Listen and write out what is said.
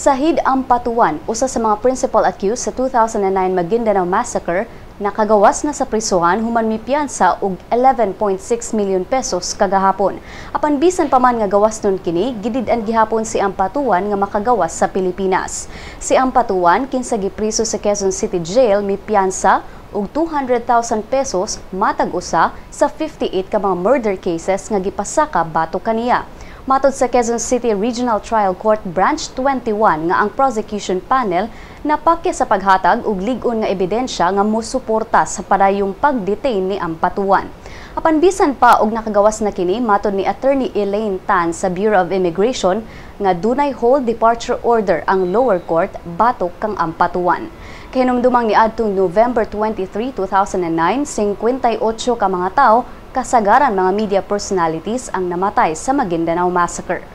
Sahid Ampatuan, usa sa mga principal accused sa 2009 Maguindanao Massacre, nakagawas na sa prisuhan human mipiyansa og 11.6 million pesos kagahapon. Apan bisan pa man nga gawas nun kini, gidid-an gihapon si Ampatuan nga makagawas sa Pilipinas. Si Ampatuan kinsa gipriso sa Quezon City Jail mipiyansa og 200,000 pesos matag usa sa 58 ka mga murder cases nga gipasaka batok kaniya. Matod sa Quezon City Regional Trial Court Branch 21 nga ang prosecution panel napakya sa paghatag og lig-on nga ebidensya nga mosuporta sa padayong pagdetain ni Ampatuan. Apan bisan pa og nakagawas na kini, matod ni Attorney Elaine Tan sa Bureau of Immigration nga dunay hold departure order ang lower court batok kang Ampatuan. Kahinumdumang niadtong November 23, 2009, 58 ka mga tao, kasagaran mga media personalities ang namatay sa Maguindanao Massacre.